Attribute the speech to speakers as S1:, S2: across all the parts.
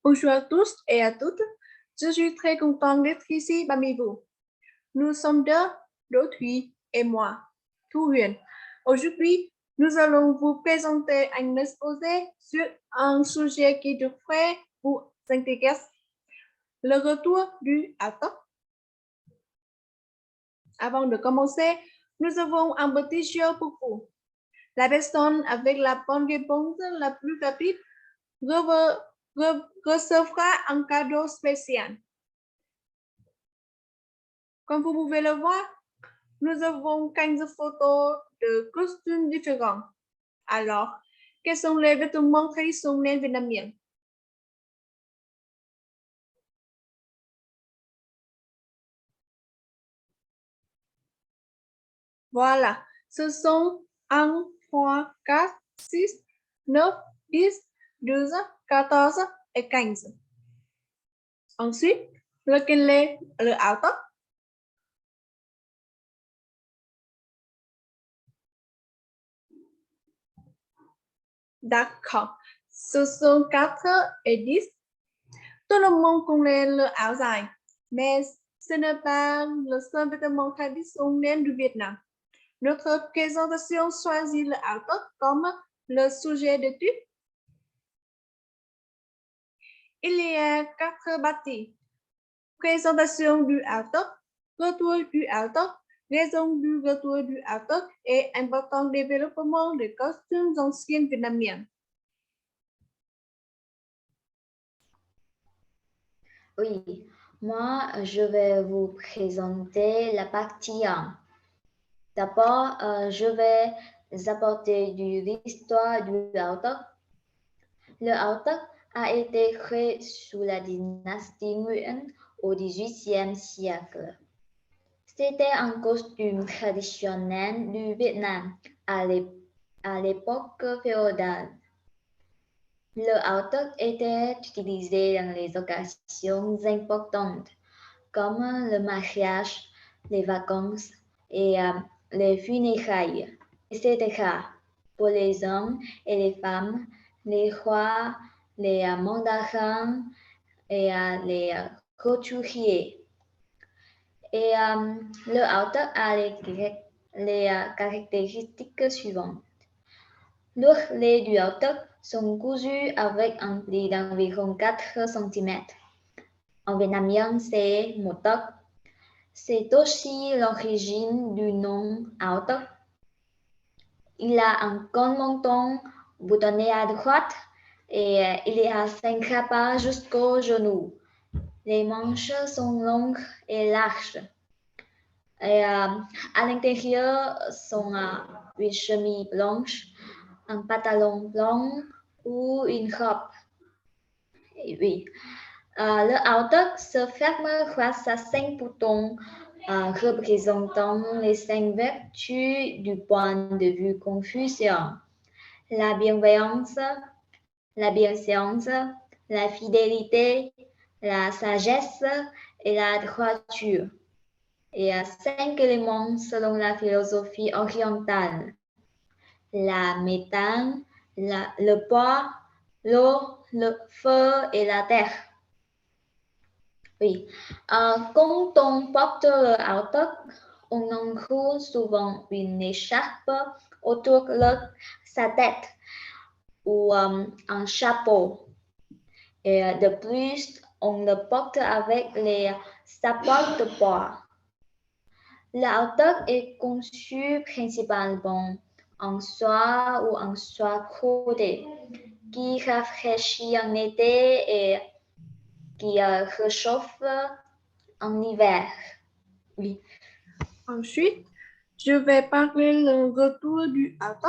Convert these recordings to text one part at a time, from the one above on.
S1: Bonjour à tous et à toutes. Je suis très content d'être ici parmi vous. Nous sommes deux, Đỗ Thủy et moi, Thu Huyền. Aujourd'hui, nous allons vous présenter un exposé sur un sujet qui devrait vous intéresser, le retour du auto. Avant de commencer, nous avons un petit jeu pour vous. La personne avec la bonne réponse la plus rapide recevra un cadeau spécial. Comme vous pouvez le voir, nous avons 15 photos de costumes différents. Alors, quels sont les vêtements traditionnels vietnamiens? Voilà, ce sont 1, 3, 4, 6, 9, 10, 12, 14 et 15. Ensuite, lequel est le auto? D'accord, ce sont 4 et 10. Tout le monde connaît le áo dài, mais ce n'est pas le seul vêtement traditionnel du Vietnam. Notre présentation choisit le áo tóc comme le sujet d'étude. Il y a 4 parties. Présentation du áo tóc, retour du áo tóc, raison du retour du áo tóc et important développement des costumes anciens vietnamiens.
S2: Oui, moi, je vais vous présenter la partie 1. D'abord, je vais apporter l'histoire du auto. Le auto a été créé sous la dynastie Nguyen au XVIIIe siècle. C'était un costume traditionnel du Vietnam à l'époque féodale. Le auto était utilisé dans les occasions importantes comme le mariage, les vacances et les funérailles, etc. Pour les hommes et les femmes, les rois, les mandarins et les couturiers. Et le auto a les caractéristiques suivantes. Les du auto sont cousus avec un pli d'environ 4 cm. En vietnamien, c'est một tấc. C'est aussi l'origine du nom auto. Il a un col menton boutonné à droite et il y a 5 rapports jusqu'au genou. Les manches sont longues et larges. Et à l'intérieur sont une chemise blanche, un pantalon blanc ou une robe. Et oui. Le auto se ferme grâce à 5 boutons représentant les 5 vertus du point de vue Confucien. La bienveillance, la bienséance, la fidélité, la sagesse et la droiture. Et 5 éléments selon la philosophie orientale. La méthane, le bois, l'eau, le feu et la terre. Oui, quand on porte le auto, on enroule souvent une écharpe autour de sa tête ou un chapeau. Et de plus, on le porte avec les sapots de bois. L'auto est conçu principalement en soie ou en soie cordée, qui rafraîchit en été et qui réchauffe en hiver. Oui.
S1: Ensuite, je vais parler le retour du auto.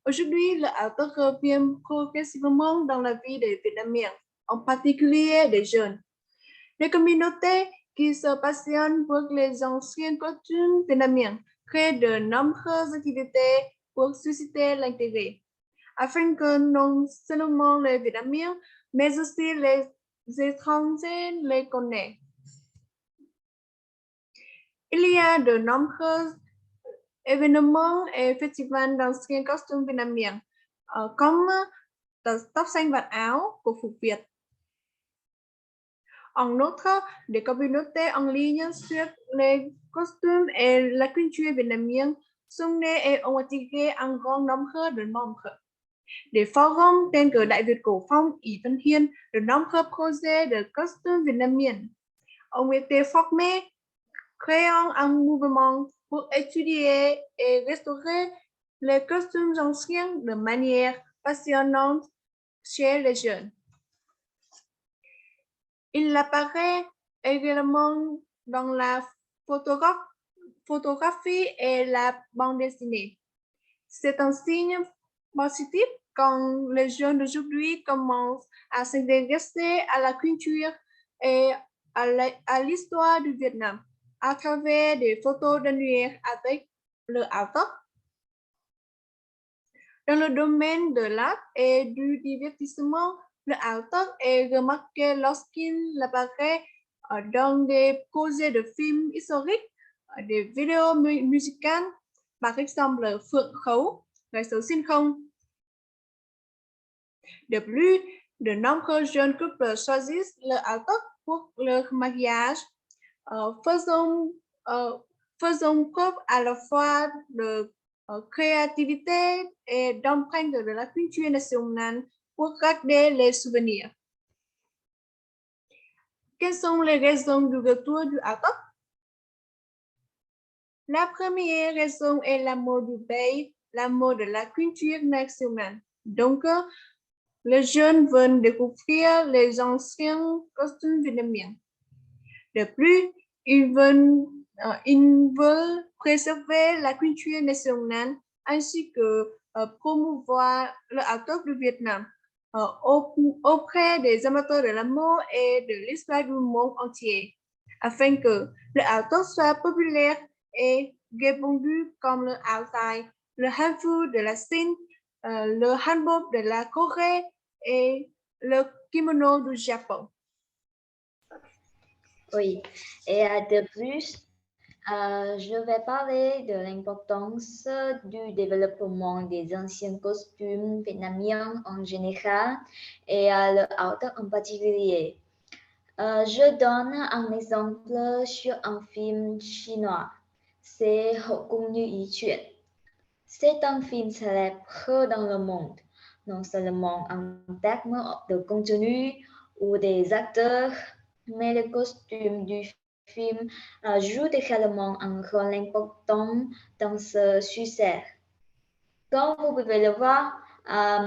S1: Aujourd'hui, le auto revient progressivement dans la vie des Vietnamiens, en particulier des jeunes. Les communautés qui se passionnent pour les anciens costumes vietnamiens créent de nombreuses activités pour susciter l'intérêt, afin que non seulement les Vietnamiens, mais aussi les étrangers les connaissent. Il y a de nombreux événements et festivals d'anciens costumes vietnamiens, comme tóc xanh vạt áo của Phục Việt, En outre, des communautés en ligne sur les costumes et la culture vietnamienne sont nées et ont attiré un grand nombre de membres. Des forums tels que Đại Việt Cổ Phong, Ỷ Văn Hiên, de nombreux projets de costumes vietnamiens ont été formés, créant un mouvement pour étudier et restaurer les costumes anciens de manière passionnante chez les jeunes. Il apparaît également dans la photographie et la bande dessinée. C'est un signe positif quand les jeunes d'aujourd'hui commencent à s'intéresser à la culture et à l'histoire du Vietnam à travers des photos d'annuaires avec le art. Dans le domaine de l'art et du divertissement, le art est remarqué lorsqu'il apparaît dans des projets de films historiques, des vidéos musicales, par exemple Phượng Khấu, Ngày xấu xin không. De plus, de nombreux jeunes couples choisissent le art pour leur mariage, faisant preuve à la fois de créativité et d'empreinte de la culture nationale pour garder les souvenirs. Quelles sont les raisons du retour du art? La première raison est l'amour du pays, l'amour de la culture nationale. Donc, les jeunes veulent découvrir les anciens costumes vietnamiens. De plus, ils veulent préserver la culture nationale ainsi que promouvoir le art du Vietnam auprès des amateurs de l'amour et de l'histoire du monde entier, afin que le art soit populaire et répandu comme le art thaï, le hanfu de la Chine, le hanbok de la Corée et le kimono du Japon.
S2: Oui, et de plus, je vais parler de l'importance du développement des anciens costumes vietnamiens en général et le art en particulier. Je donne un exemple sur un film chinois, c'est Hậu cung như ý chuyện. C'est un film célèbre dans le monde, non seulement en termes de contenu ou des acteurs, mais les costumes du film jouent également un rôle important dans ce succès. Comme vous pouvez le voir,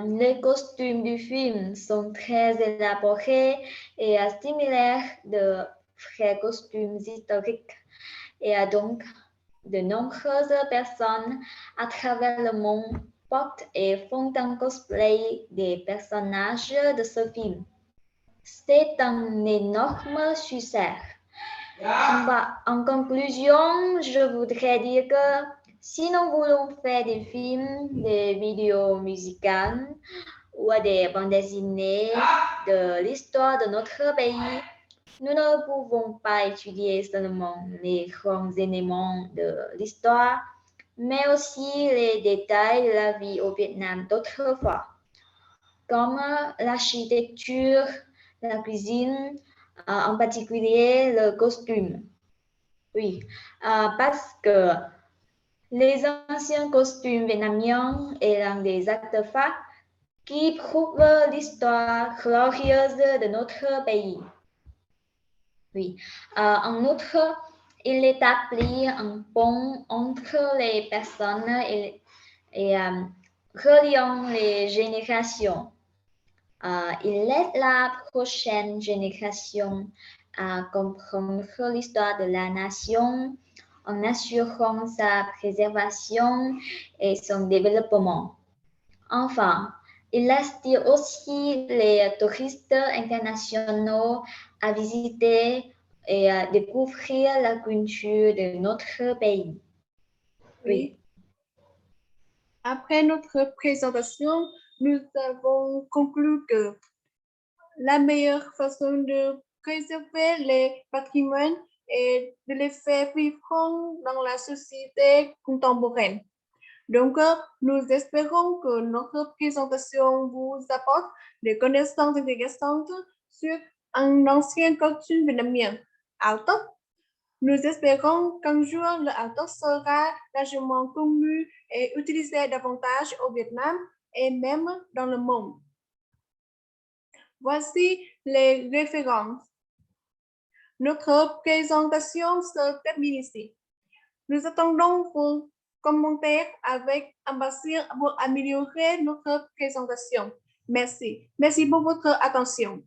S2: les costumes du film sont très élaborés et similaires de vrais costumes historiques. Et donc, de nombreuses personnes à travers le monde portent et font un cosplay des personnages de ce film. C'est un énorme succès. En conclusion, je voudrais dire que si nous voulons faire des films, des vidéos musicales ou des bandes dessinées de l'histoire de notre pays, nous ne pouvons pas étudier seulement les grands éléments de l'histoire, mais aussi les détails de la vie au Vietnam d'autrefois, comme l'architecture, la cuisine, en particulier le costume. Oui, parce que les anciens costumes vietnamiens étant des artefacts qui prouvent l'histoire glorieuse de notre pays. Oui. En outre, il établit un pont entre les personnes et reliant les générations. Il aide la prochaine génération à comprendre l'histoire de la nation en assurant sa préservation et son développement. Enfin, il attire aussi les touristes internationaux à visiter et à découvrir la culture de notre pays.
S1: Oui. Après notre présentation, nous avons conclu que la meilleure façon de préserver les patrimoines est de les faire vivre dans la société contemporaine. Donc, nous espérons que notre présentation vous apporte des connaissances intéressantes sur un ancien costume vietnamien, áo tóc. Nous espérons qu'un jour le áo tóc sera largement connu et utilisé davantage au Vietnam et même dans le monde. Voici les références. Notre présentation se termine ici. Nous attendons vos commentaires avec impatience pour améliorer notre présentation. Merci. Merci pour votre attention.